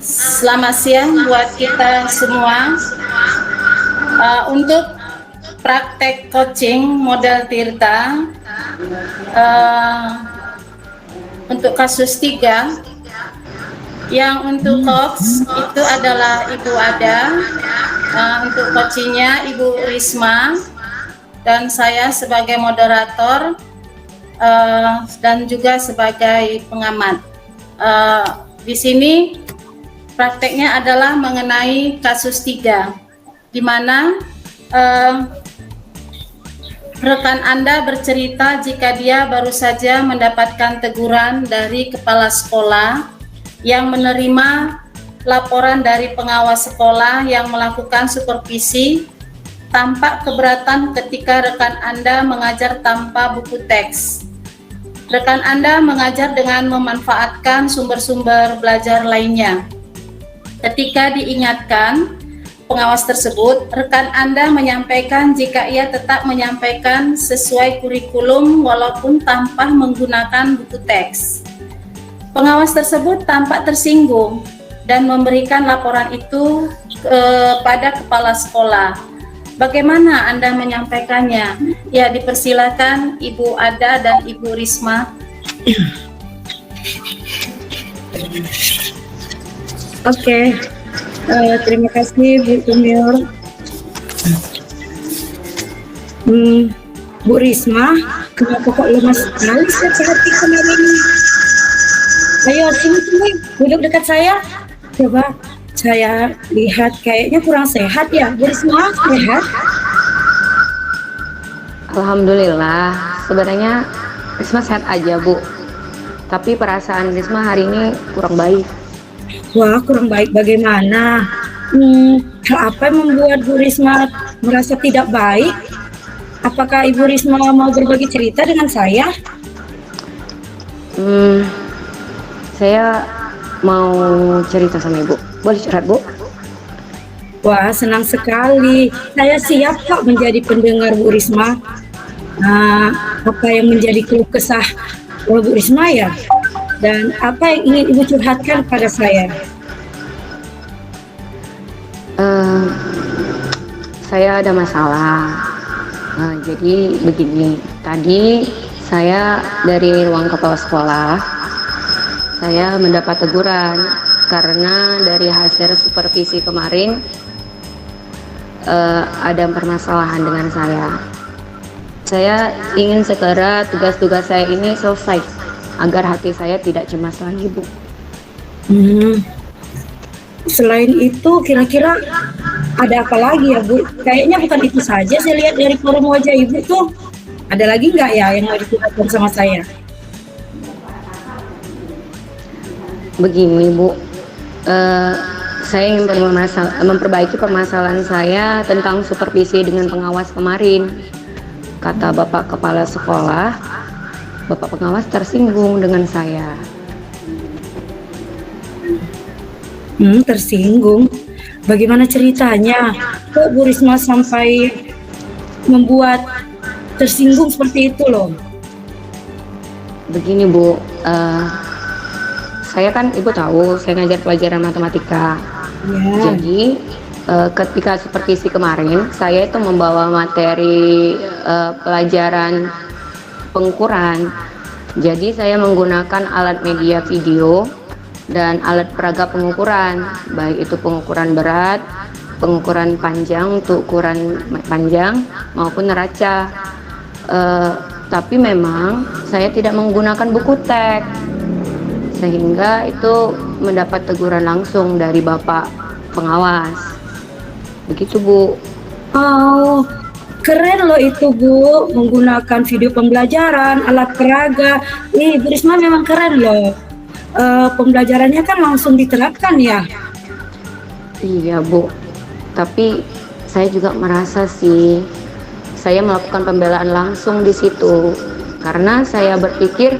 Selamat siang buat kita semua. Untuk praktek coaching model Tirta, uh, untuk kasus 3, yang untuk coach itu adalah Ibu Ada, untuk coachingnya Ibu Risma, dan saya sebagai moderator dan juga sebagai pengamat. Di sini prakteknya adalah mengenai kasus 3, di mana rekan Anda bercerita jika dia baru saja mendapatkan teguran dari kepala sekolah yang menerima laporan dari pengawas sekolah yang melakukan supervisi. Tampak keberatan ketika rekan Anda mengajar tanpa buku teks. Rekan Anda mengajar dengan memanfaatkan sumber-sumber belajar lainnya. Ketika diingatkan pengawas tersebut, rekan Anda menyampaikan jika ia tetap menyampaikan sesuai kurikulum walaupun tanpa menggunakan buku teks. Pengawas tersebut tampak tersinggung dan memberikan laporan itu kepada kepala sekolah. Bagaimana Anda menyampaikannya? Ya, dipersilakan Ibu Ada dan Ibu Risma. Oke. Terima kasih Bu Junior. Bu Risma, kenapa kok lemas sekali seperti kemarin? Ayo sini, duduk dekat saya. Coba saya lihat kayaknya kurang sehat ya. Bu Risma, sehat? Alhamdulillah, sebenarnya Risma sehat aja Bu. Tapi perasaan Risma hari ini kurang baik. Wah, kurang baik bagaimana? Hal apa yang membuat Bu Risma merasa tidak baik? Apakah Ibu Risma mau berbagi cerita dengan saya? Saya mau cerita sama Ibu. Boleh curhat Bu? Wah, senang sekali. Saya siap kok menjadi pendengar Bu Risma. Apa yang menjadi keluh kesah Bu Risma ya? Dan apa yang ingin Ibu curhatkan pada saya? Saya ada masalah. Jadi begini, tadi saya dari ruang kepala sekolah, saya mendapat teguran karena dari hasil supervisi kemarin ada permasalahan dengan saya. Saya ingin segera tugas-tugas saya ini selesai agar hati saya tidak cemas lagi, Bu. Selain itu, kira-kira ada apa lagi ya, Bu? Kayaknya bukan itu saja saya lihat dari forum wajah Ibu tuh. Ada lagi nggak ya yang mau diceritakan sama saya? Begini, Bu. Saya ingin memperbaiki permasalahan saya tentang supervisi dengan pengawas kemarin. Kata Bapak Kepala Sekolah, Bapak pengawas tersinggung dengan saya. Tersinggung? Bagaimana ceritanya? Kok Bu Risma sampai membuat tersinggung seperti itu loh? Begini Bu, saya kan Ibu tahu saya ngajar pelajaran matematika. Ya. Jadi ketika supervisi kemarin, saya itu membawa materi pelajaran pengukuran. Jadi saya menggunakan alat media video dan alat peragam pengukuran, baik itu pengukuran berat, pengukuran panjang untuk ukuran panjang maupun neraca. Tapi memang saya tidak menggunakan buku teks, sehingga itu mendapat teguran langsung dari Bapak pengawas. Begitu Bu. Oh, keren loh itu Bu, menggunakan video pembelajaran, alat peraga. Bu Risma memang keren loh. Pembelajarannya kan langsung diterapkan ya? Iya Bu, tapi saya juga merasa sih saya melakukan pembelaan langsung di situ, karena saya berpikir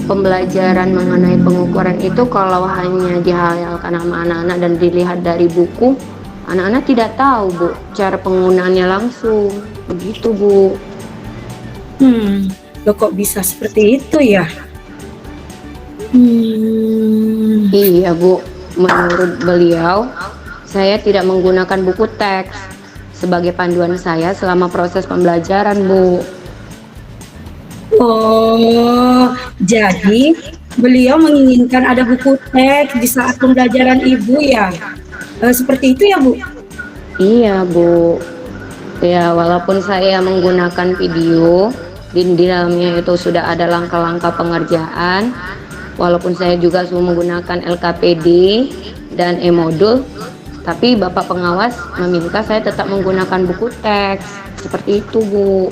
pembelajaran mengenai pengukuran itu kalau hanya dihayalkan sama anak-anak dan dilihat dari buku, anak-anak tidak tahu Bu cara penggunaannya langsung. Begitu Bu. Loh kok bisa seperti itu ya? Iya Bu, menurut beliau, saya tidak menggunakan buku teks sebagai panduan saya selama proses pembelajaran, Bu. Oh, jadi beliau menginginkan ada buku teks di saat pembelajaran Ibu ya? Seperti itu ya, Bu? Iya, Bu. Ya, walaupun saya menggunakan video, di dalamnya itu sudah ada langkah-langkah pengerjaan, walaupun saya juga sudah menggunakan LKPD dan e-modul, tapi Bapak pengawas meminta saya tetap menggunakan buku teks. Seperti itu, Bu.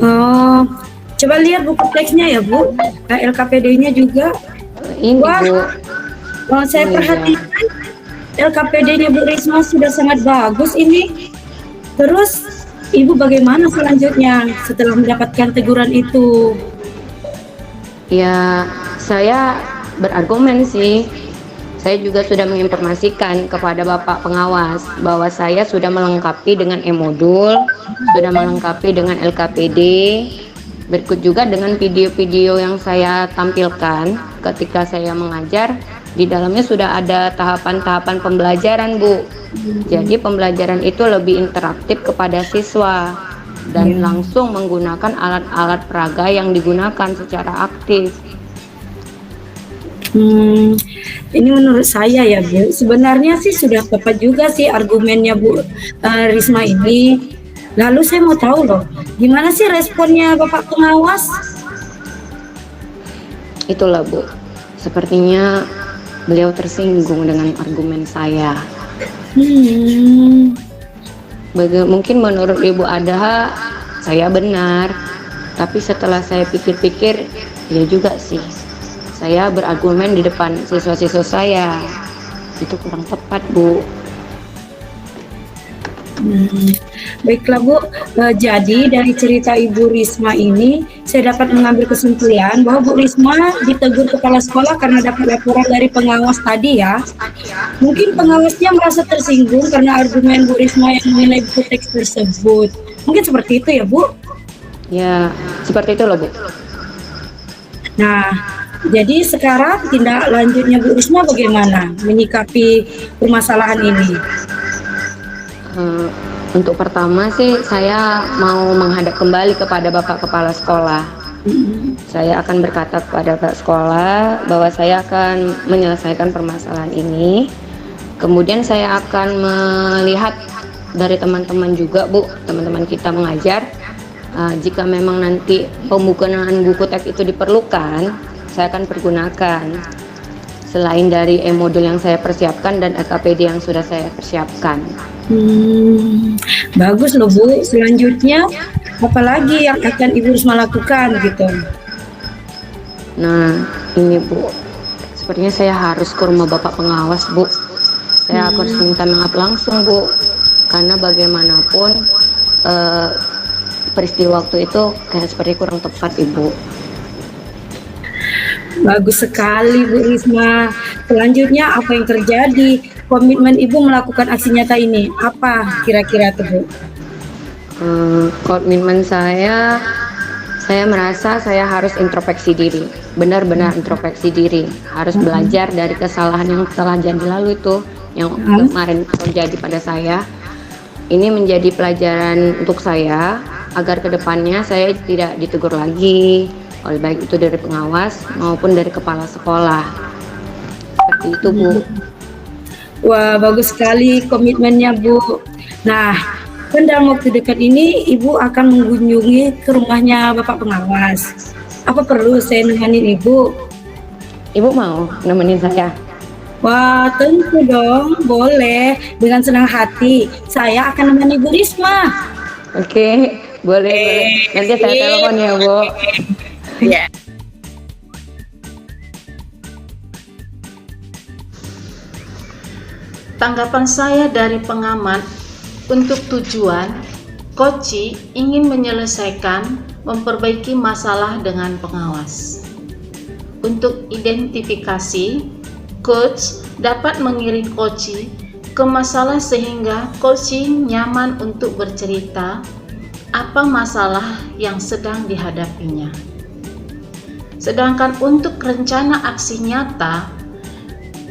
Oh, coba lihat buku teksnya ya, Bu. LKPD-nya juga. Ini, Wah, Bu. kalau saya Iya. perhatikan LKPD-nya Bu Risma sudah sangat bagus ini. Terus Ibu bagaimana selanjutnya setelah mendapatkan teguran itu? Ya, saya berargumen sih. Saya juga sudah menginformasikan kepada Bapak pengawas bahwa saya sudah melengkapi dengan e-modul, sudah melengkapi dengan LKPD, berikut juga dengan video-video yang saya tampilkan ketika saya mengajar. Di dalamnya sudah ada tahapan-tahapan pembelajaran, Bu. Jadi pembelajaran itu lebih interaktif kepada siswa dan langsung menggunakan alat-alat peraga yang digunakan secara aktif. Ini menurut saya ya, Bu, sebenarnya sih sudah tepat juga sih argumennya Bu Risma ini. Lalu saya mau tahu loh, gimana sih responnya Bapak pengawas? Itulah, Bu. Sepertinya beliau tersinggung dengan argumen saya. Mungkin menurut Ibu Adha saya benar, tapi setelah saya pikir-pikir, ya juga sih. Saya berargumen di depan siswa-siswa saya. Itu kurang tepat, Bu. Baiklah Bu, jadi dari cerita Ibu Risma ini saya dapat mengambil kesimpulan bahwa Bu Risma ditegur kepala sekolah karena dapat laporan dari pengawas tadi ya. Mungkin pengawasnya merasa tersinggung karena argumen Bu Risma yang mengenai buku teks tersebut. Mungkin seperti itu ya Bu? Ya, seperti itu loh, Bu. Nah, jadi sekarang tindak lanjutnya Bu Risma bagaimana menyikapi permasalahan ini? Untuk pertama sih saya mau menghadap kembali kepada Bapak Kepala Sekolah. Saya akan berkata kepada Bapak Sekolah bahwa saya akan menyelesaikan permasalahan ini. Kemudian saya akan melihat dari teman-teman juga, Bu, teman-teman kita mengajar. Jika memang nanti pembukaan buku teks itu diperlukan, saya akan pergunakan. Selain dari e-modul yang saya persiapkan dan LKPD yang sudah saya persiapkan. Bagus loh Bu. Selanjutnya apalagi yang akan Ibu Risma lakukan gitu? Nah, ini Bu, sepertinya saya harus ke rumah Bapak pengawas, Bu. Saya harus minta maaf langsung, Bu, karena bagaimanapun peristiwa waktu itu kayak seperti kurang tepat, Ibu. Bagus sekali Bu Risma. Selanjutnya apa yang terjadi? Komitmen Ibu melakukan aksi nyata ini apa kira-kira tuh Bu? Komitmen saya merasa saya harus introspeksi diri, benar-benar introspeksi diri, harus belajar dari kesalahan yang telah jadi lalu itu, yang kemarin terjadi pada saya. Ini menjadi pelajaran untuk saya agar kedepannya saya tidak ditegur lagi, oleh baik itu dari pengawas maupun dari kepala sekolah. Seperti itu, Bu. Wah, bagus sekali komitmennya Bu. Nah, kan dalam waktu dekat ini Ibu akan mengunjungi ke rumahnya Bapak pengawas. Apa perlu saya nemenin Ibu? Ibu mau nemenin saya? Wah, tentu dong, boleh. Dengan senang hati, saya akan menemani Bu Risma. Oke, boleh. Nanti saya telepon ya, Bu. Ya. Tanggapan saya dari pengamat, untuk tujuan Koci ingin menyelesaikan, memperbaiki masalah dengan pengawas. Untuk identifikasi, coach dapat mengirim Koci ke masalah sehingga Koci nyaman untuk bercerita apa masalah yang sedang dihadapinya. Sedangkan untuk rencana aksi nyata,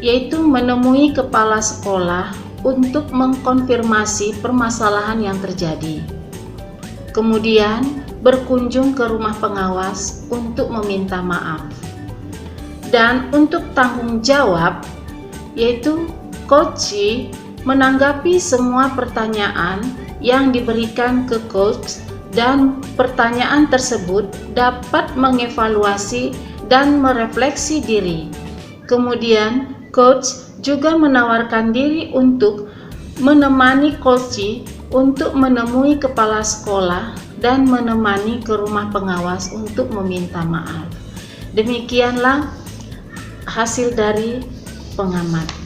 yaitu menemui kepala sekolah untuk mengkonfirmasi permasalahan yang terjadi. Kemudian berkunjung ke rumah pengawas untuk meminta maaf. Dan untuk tanggung jawab, yaitu Coach menanggapi semua pertanyaan yang diberikan ke coach, dan pertanyaan tersebut dapat mengevaluasi dan merefleksi diri. Kemudian coach juga menawarkan diri untuk menemani coach untuk menemui kepala sekolah dan menemani ke rumah pengawas untuk meminta maaf. Demikianlah hasil dari pengamat.